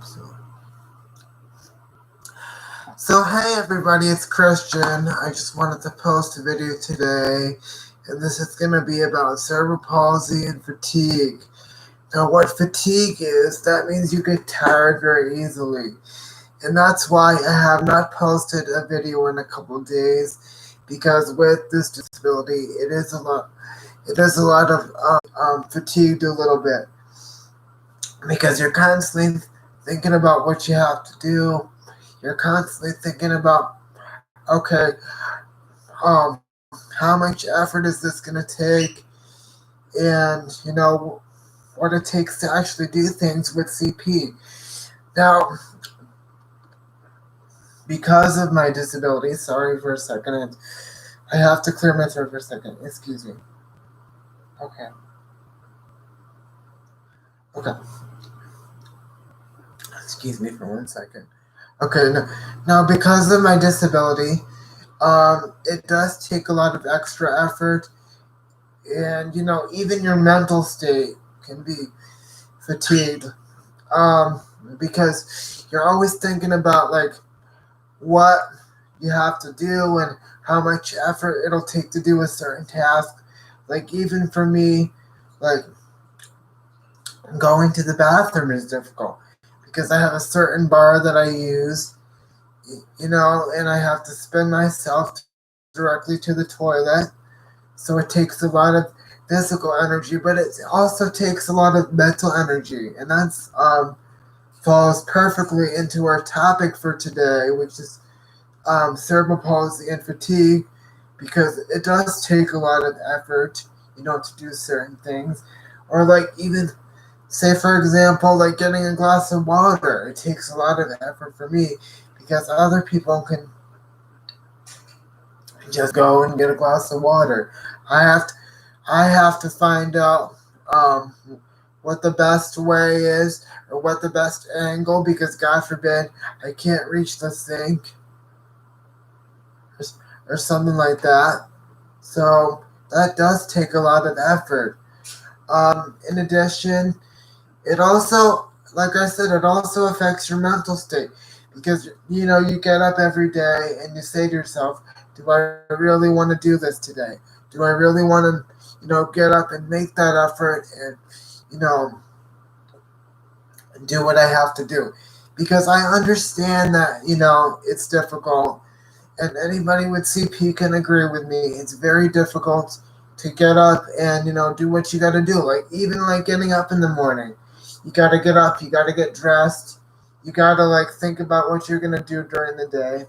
So hey everybody, it's Christian. I just wanted to post a video today, and this is going to be about cerebral palsy and fatigue. Now what fatigue is, that means you get tired very easily. And that's why I have not posted a video in a couple of days, because with this disability, it is a lot of fatigued a little bit, because you're constantly thinking about what you have to do. You're constantly thinking about, okay, how much effort is this going to take, and what it takes to actually do things with CP. Now, because of my disability, sorry for a second, I have to clear my throat for a second. Excuse me. Okay. Excuse me for 1 second. Okay, now because of my disability, it does take a lot of extra effort, and even your mental state can be fatigued, because you're always thinking about what you have to do and how much effort it'll take to do a certain task. Like, even for me, going to the bathroom is difficult because I have a certain bar that I use, and I have to spin myself directly to the toilet. So it takes a lot of physical energy, but it also takes a lot of mental energy, and that's falls perfectly into our topic for today, which is cerebral palsy and fatigue, because it does take a lot of effort, to do certain things, or even say, for example, getting a glass of water. It takes a lot of effort for me, because other people can just go and get a glass of water. I have to find out what the best way is, or what the best angle, because God forbid I can't reach the sink or something like that. So that does take a lot of effort. In addition, it also, like I said, it also affects your mental state, because you get up every day and you say to yourself, do I really want to do this today? Do I really want to get up and make that effort and do what I have to do? Because I understand that it's difficult, and anybody with CP can agree with me. It's very difficult to get up and do what you got to do. Even getting up in the morning, you got to get up, you got to get dressed, you got to think about what you're going to do during the day.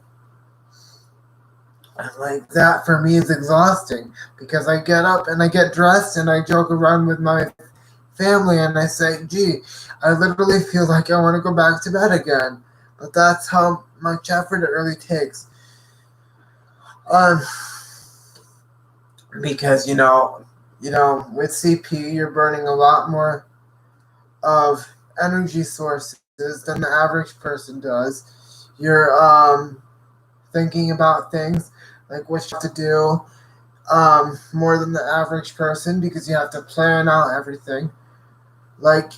And that for me is exhausting, because I get up and I get dressed and I joke around with my family and I say, gee, I literally feel like I want to go back to bed again. But that's how much effort it really takes. Because with CP, you're burning a lot more of energy sources than the average person does. You're thinking about things like what you have to do more than the average person, because you have to plan out everything.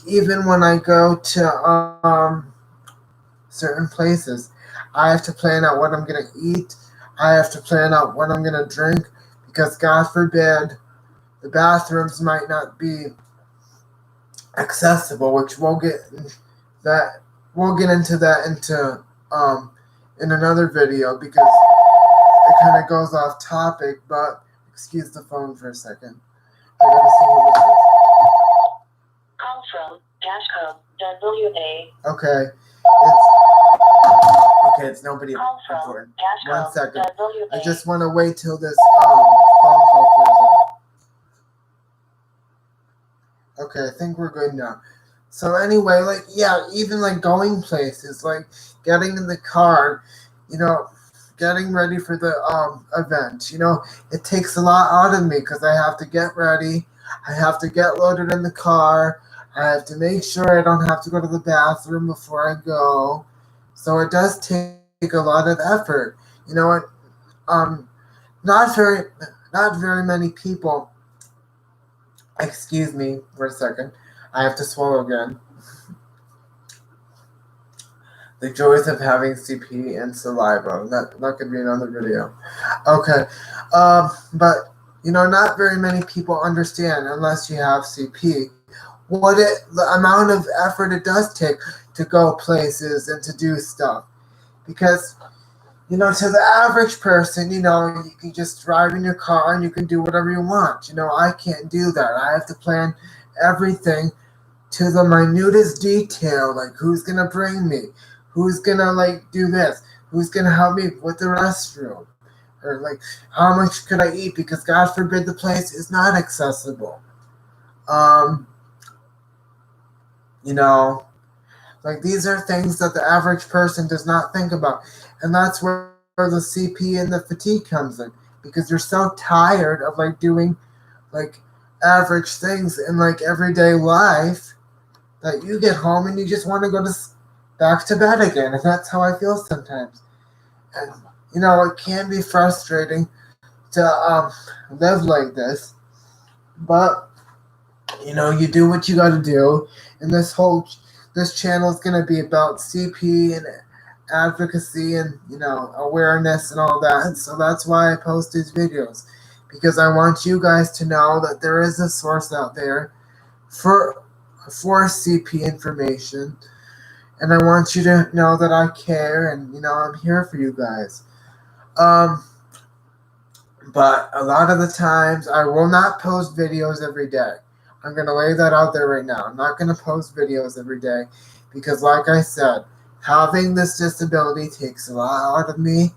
Even when I go to certain places, I have to plan out what I'm going to eat. I have to plan out what I'm going to drink, because God forbid the bathrooms might not be accessible, which we'll get into that in another video, because it kind of goes off topic. But excuse the phone for a second. I gotta see what this is. Call from dash code WA. It's nobody Call from important. dash 1 second. WA. I just want to wait till this phone call clears up. Okay, I think we're good now. So anyway, even going places, getting in the car, getting ready for the event. It takes a lot out of me, because I have to get ready, I have to get loaded in the car, I have to make sure I don't have to go to the bathroom before I go. So it does take a lot of effort. Not very many people. Excuse me for a second. I have to swallow again. The joys of having CP and saliva. That could be another video. Okay. But not very many people understand unless you have CP the amount of effort it does take to go places and to do stuff. Because to the average person, you can just drive in your car and you can do whatever you want. I can't do that. I have to plan everything to the minutest detail, like who's gonna bring me, who's gonna do this, who's gonna help me with the restroom, or how much could I eat because God forbid the place is not accessible. These are things that the average person does not think about, and that's where the CP and the fatigue comes in, because you're so tired of doing average things in everyday life that you get home and you just want to go back to bed again, and that's how I feel sometimes. And it can be frustrating to live like this, but you do what you got to do, and this channel is going to be about CP and advocacy and awareness and all that. So that's why I post these videos, because I want you guys to know that there is a source out there for CP information, and I want you to know that I care, and I'm here for you guys. But a lot of the times I will not post videos every day. I'm going to lay that out there right now. I'm not going to post videos every day because, like I said, having this disability takes a lot out of me.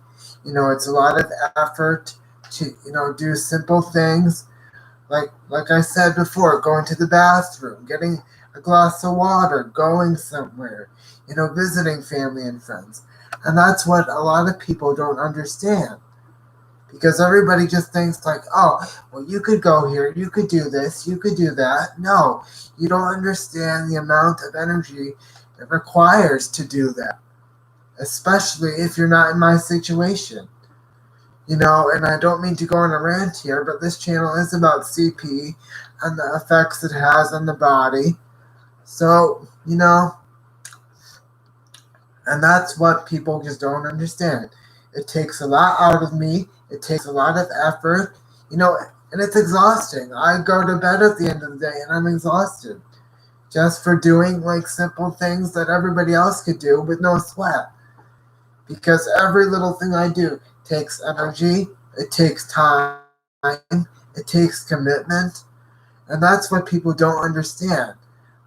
It's a lot of effort to, do simple things. Like I said before, going to the bathroom, getting a glass of water, going somewhere, visiting family and friends. And that's what a lot of people don't understand. Because everybody just thinks oh, well, you could go here, you could do this, you could do that. No, you don't understand the amount of energy it requires to do that, especially if you're not in my situation. And I don't mean to go on a rant here, but this channel is about CP and the effects it has on the body. So, and that's what people just don't understand. It takes a lot out of me. It takes a lot of effort, and it's exhausting. I go to bed at the end of the day and I'm exhausted just for doing simple things that everybody else could do with no sweat. Because every little thing I do takes energy, it takes time, it takes commitment, and that's what people don't understand.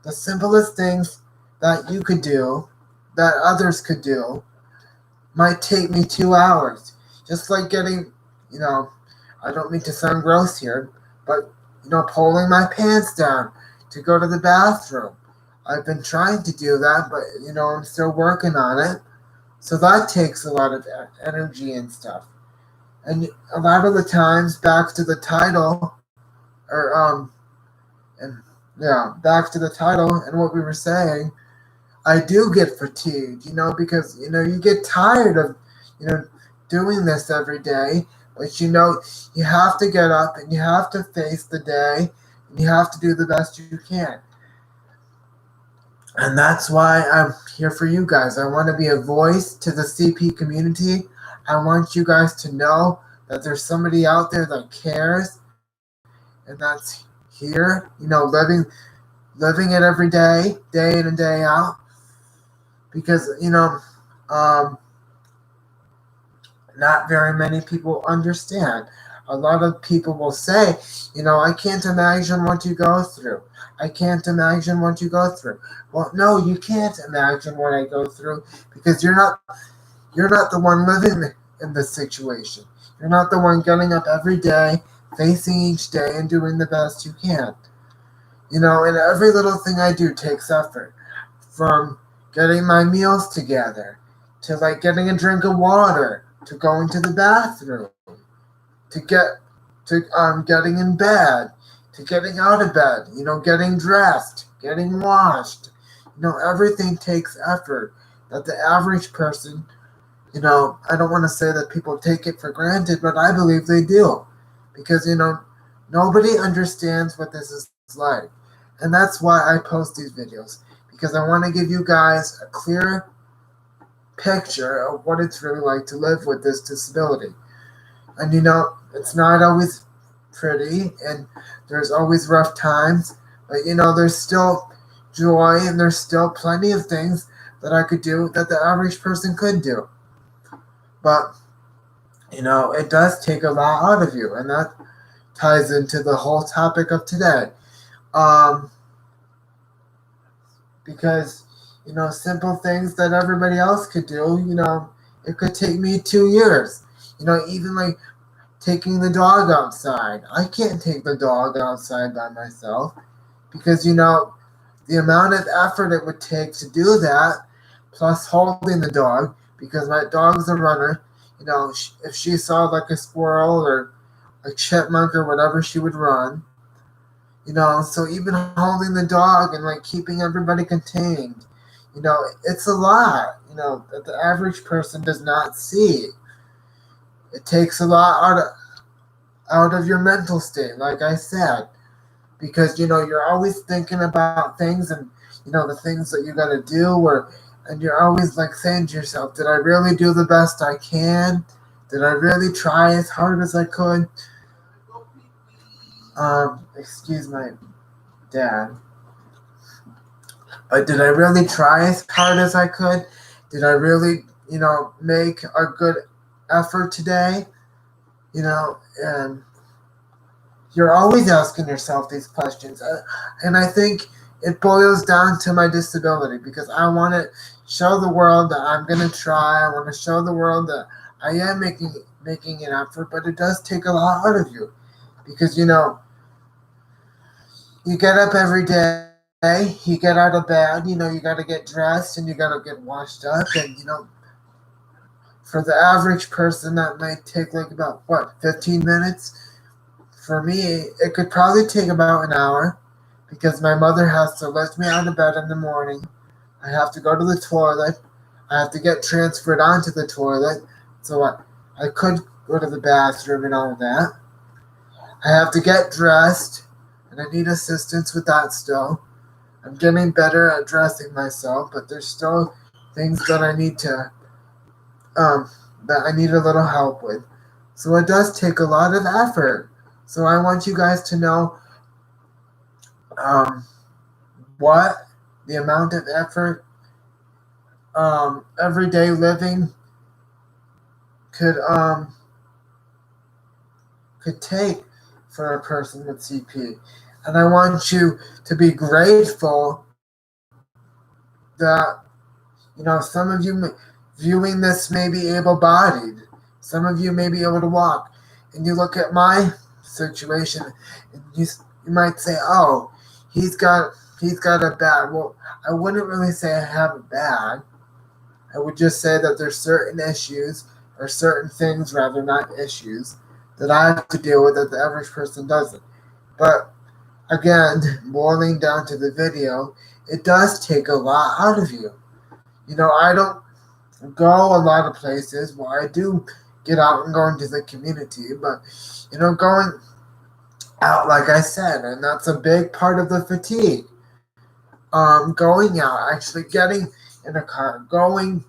The simplest things that you could do, that others could do, might take me 2 hours. Just like getting, I don't mean to sound gross here, but, pulling my pants down to go to the bathroom. I've been trying to do that, but, I'm still working on it. So that takes a lot of energy and stuff. And a lot of the times, back to the title, back to the title and what we were saying, I do get fatigued, because, you get tired of, doing this every day, but you have to get up and you have to face the day and you have to do the best you can. And that's why I'm here for you guys. I want to be a voice to the CP community. I want you guys to know that there's somebody out there that cares and that's here, living it every day, day in and day out. Because, not very many people understand. A lot of people will say, I can't imagine what you go through. I can't imagine what you go through. Well, no, you can't imagine what I go through because you're not the one living in this situation. You're not the one getting up every day, facing each day and doing the best you can. And every little thing I do takes effort. From getting my meals together, to getting a drink of water, to going to the bathroom, to getting in bed, to getting out of bed, getting dressed, getting washed. Everything takes effort that the average person, I don't want to say that people take it for granted, but I believe they do. Because, nobody understands what this is like. And that's why I post these videos. Because I want to give you guys a clear picture of what it's really like to live with this disability. And it's not always pretty, and there's always rough times, but there's still joy, and there's still plenty of things that I could do that the average person could do. But it does take a lot out of you, and that ties into the whole topic of today. Because simple things that everybody else could do, it could take me 2 years. Even like taking the dog outside. I can't take the dog outside by myself because the amount of effort it would take to do that, plus holding the dog, because my dog's a runner. If she saw like a squirrel or a chipmunk or whatever, she would run. So even holding the dog and like keeping everybody contained, it's a lot, that the average person does not see. It takes a lot out of your mental state, like I said, because you're always thinking about things, and the things that you got to do, and you're always like saying to yourself, did I really do the best I can? Did I really try as hard as I could? Excuse my dad. But did I really try as hard as I could? Did I really, make a good effort today? And you're always asking yourself these questions. And I think it boils down to my disability, because I want to show the world that I'm going to try. I want to show the world that I am making an effort, but it does take a lot out of you. Because, you get up every day, you get out of bed, you got to get dressed and you got to get washed up. And, for the average person, that might take like about, 15 minutes? For me, it could probably take about an hour, because my mother has to lift me out of bed in the morning. I have to go to the toilet. I have to get transferred onto the toilet. So I could go to the bathroom and all of that. I have to get dressed, and I need assistance with that still. I'm getting better at dressing myself, but there's still things that I need a little help with. So it does take a lot of effort. So I want you guys to know what the amount of effort everyday living could take for a person with CP. And I want you to be grateful that, some of you viewing this may be able-bodied. Some of you may be able to walk. And you look at my situation, and you might say, oh, he's got a bad. Well, I wouldn't really say I have it bad. I would just say that there's certain issues, or certain things rather, not issues, that I have to deal with that the average person doesn't. But again, boiling down to the video, it does take a lot out of you. I don't go a lot of places. Well, I do get out and go into the community, but going out, like I said, and that's a big part of the fatigue. Going out, actually getting in a car, going,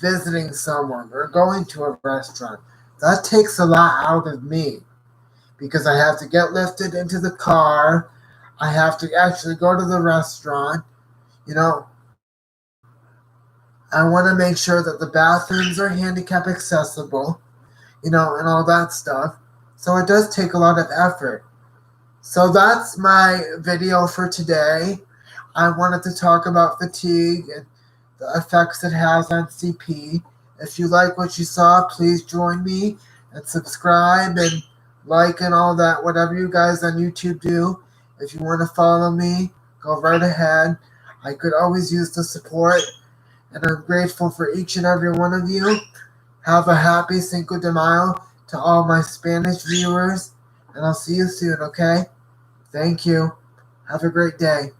visiting someone, or going to a restaurant, that takes a lot out of me, because I have to get lifted into the car. I have to actually go to the restaurant. I want to make sure that the bathrooms are handicap accessible, and all that stuff. So it does take a lot of effort. So that's my video for today. I wanted to talk about fatigue and the effects it has on CP. If you like what you saw, please join me and subscribe and like and all that, whatever you guys on YouTube do. If you want to follow me, go right ahead. I could always use the support, and I'm grateful for each and every one of you. Have a happy Cinco de Mayo to all my Spanish viewers, and I'll see you soon, okay? Thank you. Have a great day.